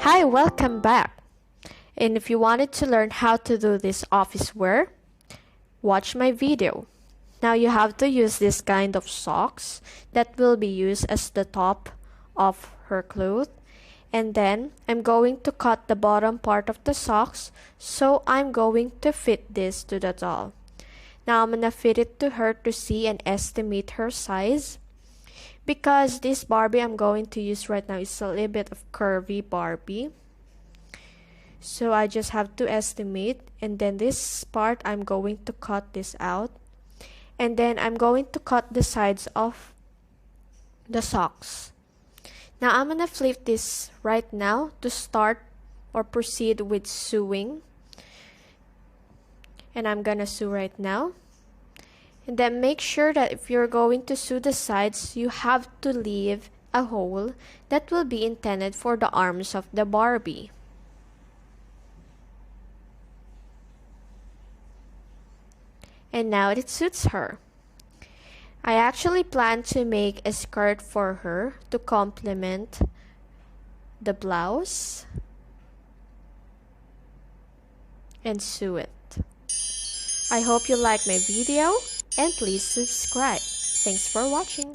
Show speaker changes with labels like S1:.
S1: Hi, welcome back. And if you wanted to learn how to do this office wear, watch my video. Now you have to use this kind of socks that will be used as the top of her clothes. And then I'm going to cut the bottom part of the socks, so I'm going to fit this to the doll. Now I'm gonna fit it to her to see and estimate her size. Because this Barbie I'm going to use right now is a little bit of curvy Barbie. So I just have to estimate, and then this part I'm going to cut this out. And then I'm going to cut the sides of the socks. Now I'm gonna flip this right now to start or proceed with sewing. And I'm gonna sew right now. And then make sure that if you're going to sew the sides, you have to leave a hole that will be intended for the arms of the Barbie. And now it suits her. I actually plan to make a skirt for her to complement the blouse and sew it. I hope you like my video and please subscribe. Thanks for watching.